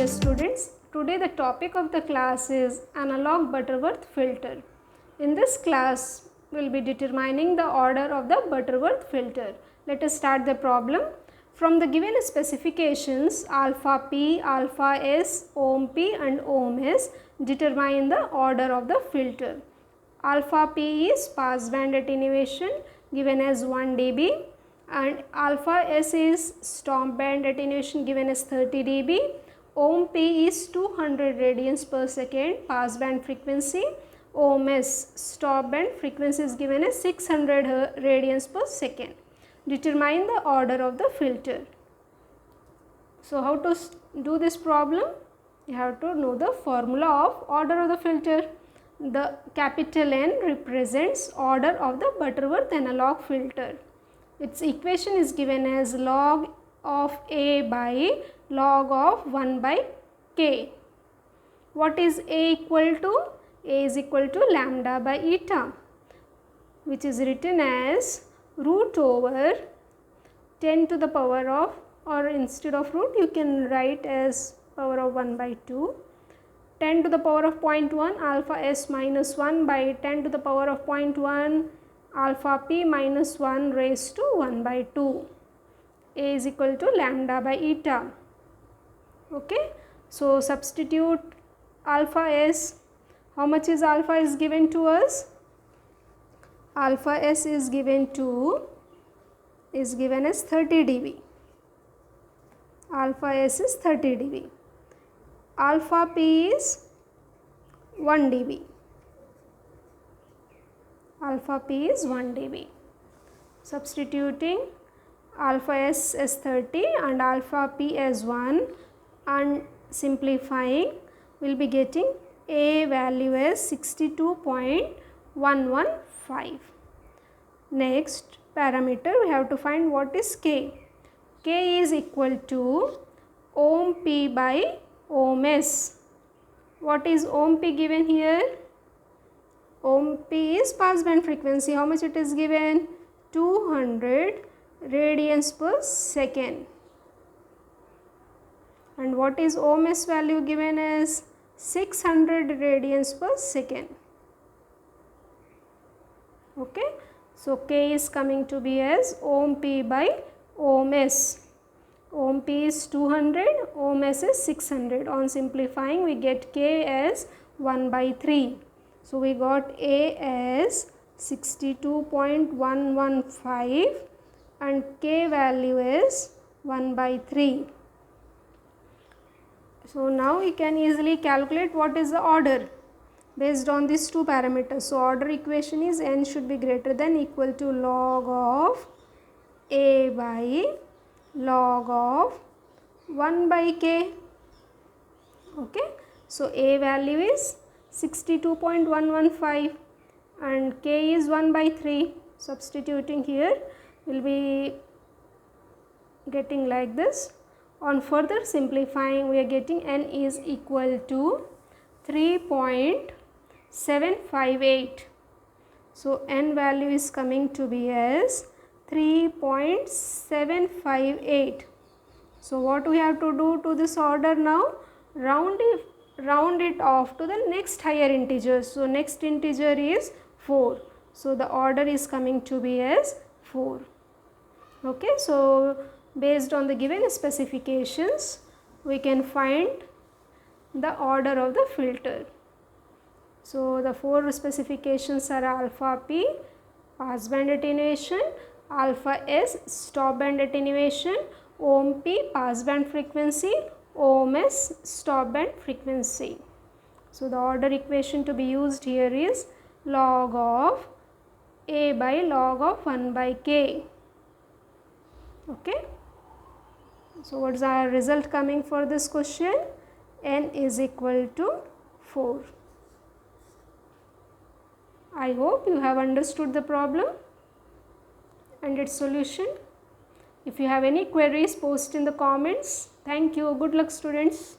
dear students. Today the topic of the class is analog Butterworth filter. In this class we will be determining the order of the Butterworth filter. Let us start the problem. From the given specifications alpha p, alpha s, ohm p and ohm s, determine the order of the filter. Alpha p is passband attenuation given as 1 dB and alpha s is stop band attenuation given as 30 dB. Ohm p is 200 radians per second passband frequency. Ohm s stop band frequency is given as 600 radians per second. Determine the order of the filter. So how to do this problem? You have to know the formula of order of the filter. The capital N represents order of the Butterworth analog filter. Its equation is given as log of A by log of 1 by K. What is A equal to? A is equal to lambda by eta, which is written as root over 10 to the power of, or instead of root you can write as power of 1 by 2, 10 to the power of 0.1 alpha s minus 1 by 10 to the power of 0.1 alpha p minus 1 raised to 1 by 2. A is equal to lambda by eta. Okay. So substitute alpha s. How much is alpha is given to us? Alpha s is given as 30 dB. Alpha s is 30 dB. Alpha p is 1 dB. Alpha p is 1 dB. Substituting alpha s as 30 and alpha p as 1 and simplifying, we will be getting A value as 62.115. Next parameter we have to find what is K. K is equal to ohm p by ohm s. What is ohm p given here? Ohm p is passband frequency. How much it is given? 200 radians per second. And what is ohm s value given as? 600 radians per second. Okay. So K is coming to be as ohm p by ohm s. Ohm p is 200, ohm s is 600. On simplifying we get K as 1 by 3. So we got A as 62.115 and K value is 1 by 3. So now we can easily calculate what is the order based on these two parameters. So order equation is n should be greater than equal to log of A by log of 1 by K. Okay. So A value is 62.115 and K is 1 by 3. Substituting here we will be getting like this. On further simplifying we are getting n is equal to 3.758. So n value is coming to be as 3.758. So what we have to do to this order now? Round it off to the next higher integer. So next integer is 4. So the order is coming to be as 4. Okay. So based on the given specifications we can find the order of the filter. So the 4 specifications are alpha p passband attenuation, alpha s stop band attenuation, ohm p passband frequency, ohm s stop band frequency. So the order equation to be used here is log of A by log of 1 by K. Okay. So what is our result coming for this question? N is equal to 4. I hope you have understood the problem and its solution. If you have any queries, post in the comments. Thank you. Good luck, students.